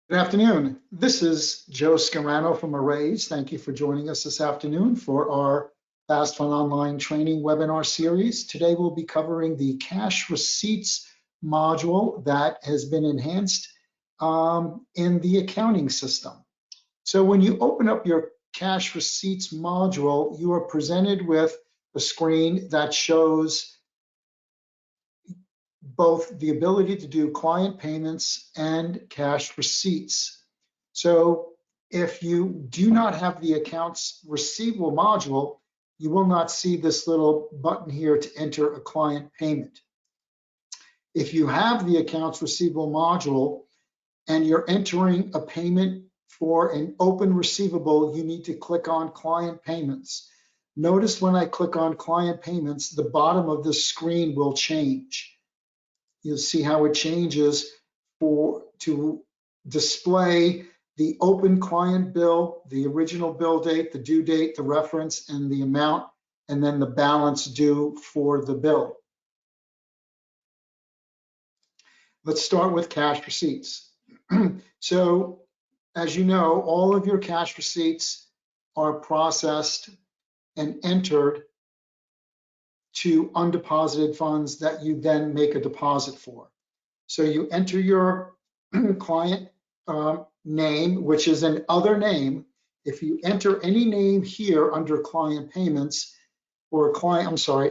Good afternoon. This is Joe Scarano from Arrays. Thank you for joining us this afternoon for our FastFund Online Training webinar series. Today we'll be covering the cash receipts module that has been enhanced in the accounting system. So when you open up your cash receipts module, you are presented with a screen that shows both the ability to do client payments and cash receipts. So if you do not have the accounts receivable module, you will not see this little button here to enter a client payment. If you have the accounts receivable module and you're entering a payment for an open receivable, you need to click on client payments. Notice when I click on client payments, the bottom of the screen will change. You'll see how it changes to display the open client bill, the original bill date, the due date, the reference, and the amount, and then the balance due for the bill. Let's start with cash receipts. So, as you know, all of your cash receipts are processed and entered to undeposited funds that you then make a deposit for. So you enter your client name, which is an other name. If you enter any name here under client payments or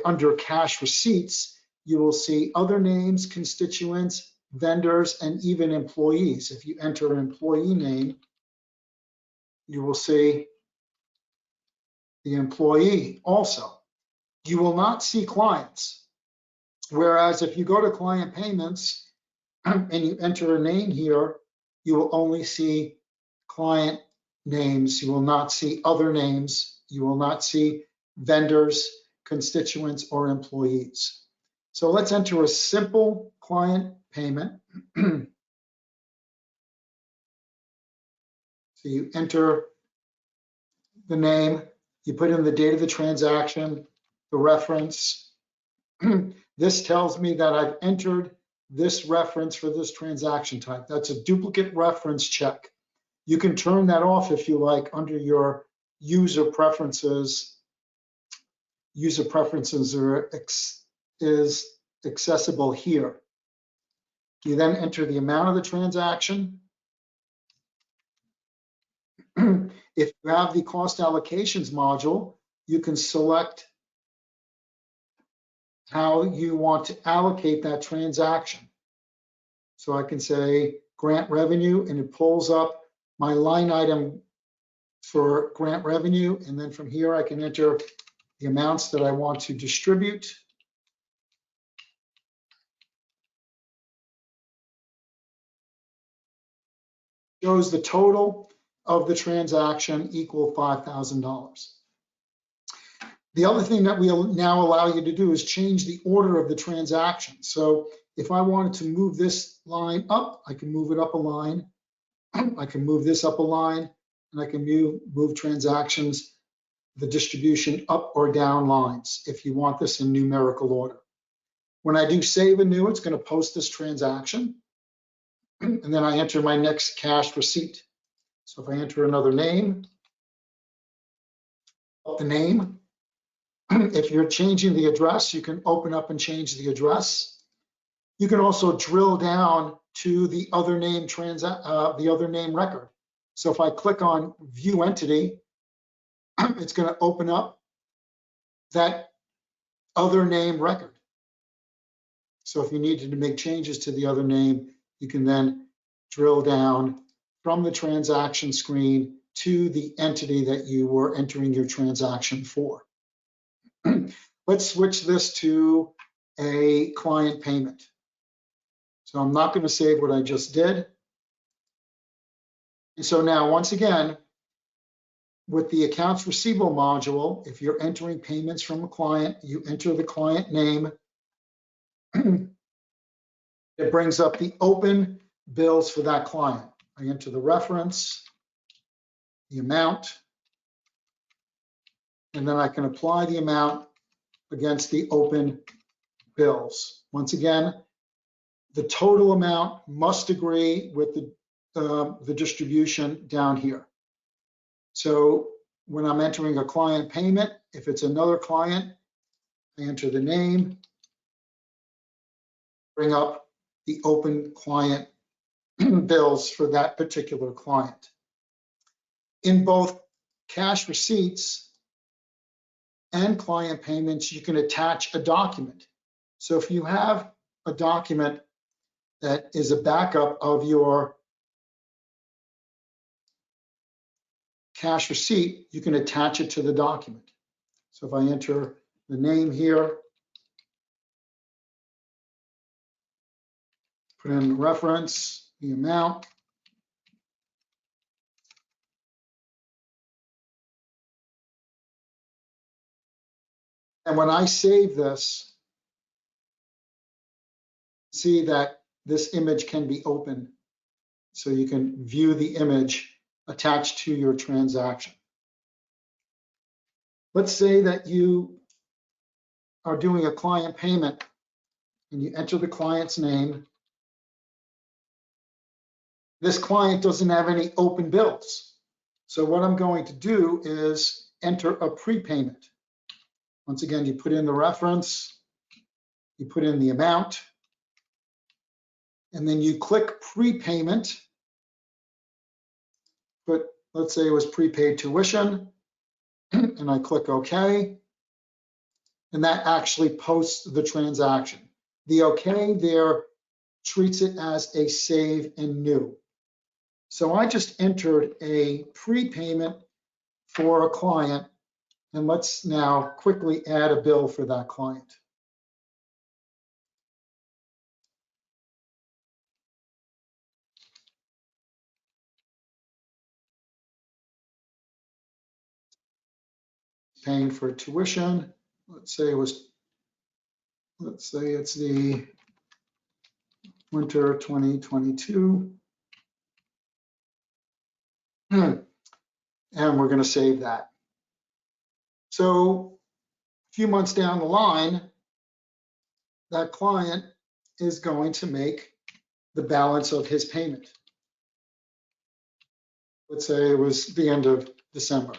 under cash receipts, you will see other names, constituents, vendors, and even employees. If you enter an employee name, you will see the employee also. You will not see clients. Whereas if you go to client payments and you enter a name here, you will only see client names. You will not see other names. You will not see vendors, constituents, or employees. So let's enter a simple client payment. So you enter the name, you put in the date of the transaction, the reference. This tells me that I've entered this reference for this transaction type. That's a duplicate reference check. You can turn that off if you like under your user preferences. User preferences is accessible here. You then enter the amount of the transaction. If you have the cost allocations module, you can select how you want to allocate that transaction. So I can say grant revenue, and it pulls up my line item for grant revenue. And then from here, I can enter the amounts that I want to distribute. Shows the total of the transaction equal $5,000. The other thing that we'll now allow you to do is change the order of the transaction. So if I wanted to move this line up, I can move it up a line. I can move this up a line, and I can move transactions, the distribution up or down lines if you want this in numerical order. When I do save anew, it's going to post this transaction, and then I enter my next cash receipt. So if I enter another name, the name. If you're changing the address, you can open up and change the address. You can also drill down to the other name record. So if I click on View Entity, it's going to open up that other name record. So if you needed to make changes to the other name, you can then drill down from the transaction screen to the entity that you were entering your transaction for. Let's switch this to a client payment. So I'm not going to save what I just did. And so now, once again, with the accounts receivable module, if you're entering payments from a client, you enter the client name. It brings up the open bills for that client. I enter the reference, the amount, and then I can apply the amount against the open bills. Once again, the total amount must agree with the the distribution down here. So when I'm entering a client payment, if it's another client, I enter the name, bring up the open client bills for that particular client. In both cash receipts and client payments, you can attach a document. So if you have a document that is a backup of your cash receipt, you can attach it to the document. So if I enter the name here, put in the reference, the amount, and when I save this, see that this image can be opened. So you can view the image attached to your transaction. Let's say that you are doing a client payment and you enter the client's name. This client doesn't have any open bills. So what I'm going to do is enter a prepayment. Once again, you put in the reference, you put in the amount, and then you click prepayment. Let's say it was prepaid tuition, and I click OK. And that actually posts the transaction. The OK there treats it as a save and new. So I just entered a prepayment for a client, and let's now quickly add a bill for that client. Paying for tuition. Let's say it's the winter 2022. And we're going to save that. So a few months down the line, that client is going to make the balance of his payment. Let's say it was the end of December.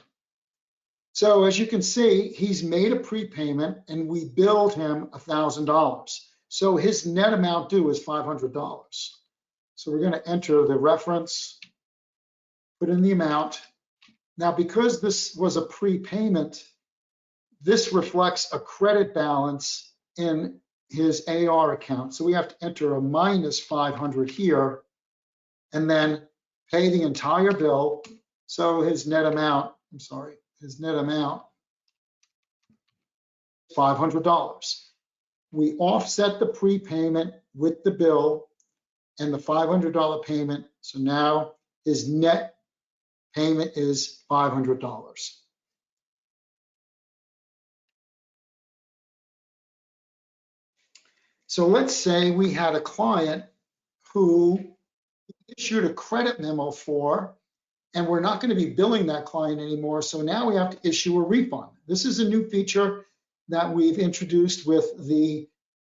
So as you can see, he's made a prepayment and we billed him $1,000. So his net amount due is $500. So we're going to enter the reference, put in the amount. Now, because this was a prepayment, this reflects a credit balance in his AR account. So we have to enter a minus 500 here and then pay the entire bill. So his net amount, his net amount, $500. We offset the prepayment with the bill and the $500 payment. So now his net payment is $500. So let's say we had a client who issued a credit memo for, and we're not going to be billing that client anymore. So now we have to issue a refund. This is a new feature that we've introduced with the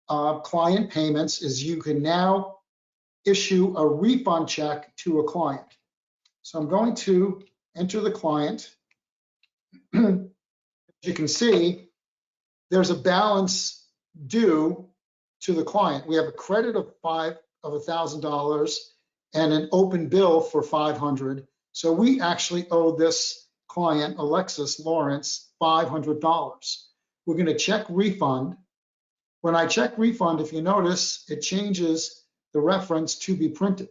client payments, is you can now issue a refund check to a client. So I'm going to enter the client. As you can see, there's a balance due to the client. We have a credit of $1,000 and an open bill for $500. So we actually owe this client, Alexis Lawrence, $500. We're going to check refund. When I check refund, if you notice, it changes the reference to be printed.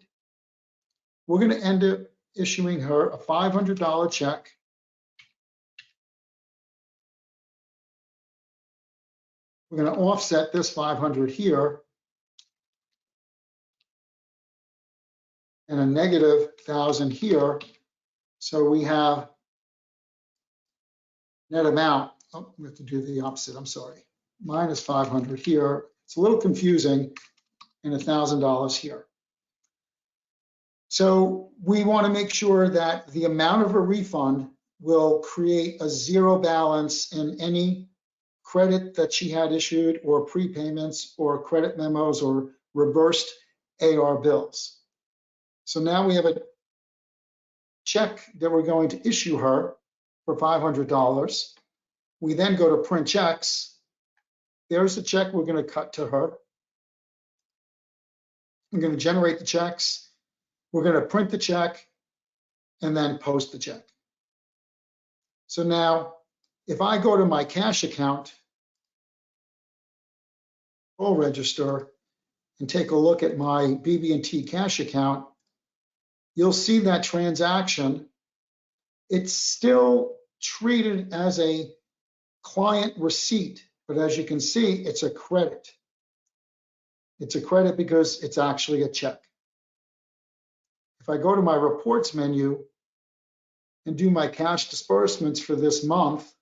We're going to end up issuing her a $500 check. We're going to offset this 500 here and a negative 1,000 here. So we have net amount. Oh, we have to do the opposite. I'm sorry. Minus 500 here. It's a little confusing, and $1,000 here. So we want to make sure that the amount of a refund will create a zero balance in any credit that she had issued, or prepayments, or credit memos, or reversed AR bills. So now we have a check that we're going to issue her for $500. We then go to print checks. There's the check we're going to cut to her. We're going to generate the checks. We're going to print the check and then post the check. So now, if I go to my cash account, I'll register and take a look at my BB&T cash account, you'll see that transaction. It's still treated as a client receipt, but as you can see, it's a credit. It's a credit because it's actually a check. If I go to my reports menu and do my cash disbursements for this month,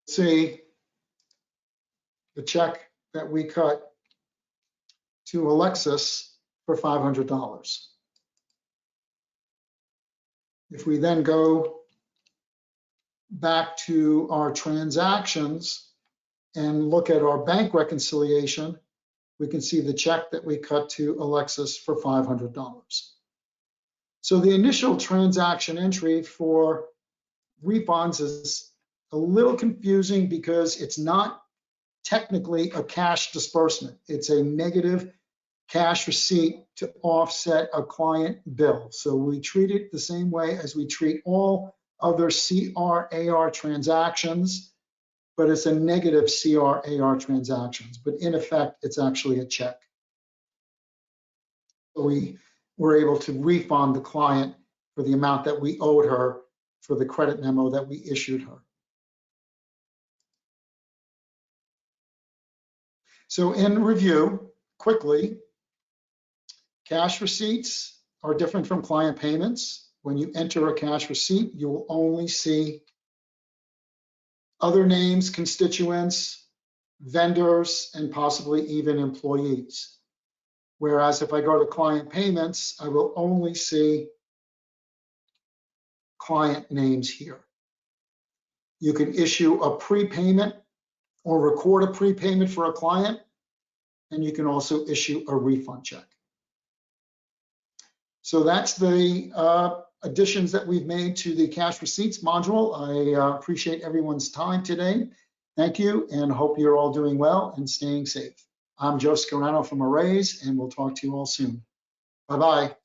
see the check that we cut to Alexis for $500. If we then go back to our transactions and look at our bank reconciliation, we can see the check that we cut to Alexis for $500. So the initial transaction entry for refunds is a little confusing because it's not technically a cash disbursement. It's a negative cash receipt to offset a client bill. So we treat it the same way as we treat all other CR/AR transactions, but it's a negative CR/AR transactions. But in effect, it's actually a check. So we were able to refund the client for the amount that we owed her for the credit memo that we issued her. So in review, quickly, cash receipts are different from client payments. When you enter a cash receipt, you will only see other names, constituents, vendors, and possibly even employees. Whereas if I go to client payments, I will only see client names here. You can issue a prepayment or record a prepayment for a client, and you can also issue a refund check. So that's the additions that we've made to the cash receipts module. I appreciate everyone's time today. Thank you, and hope you're all doing well and staying safe. I'm Joe Scarano from Arrays, and we'll talk to you all soon. Bye-bye.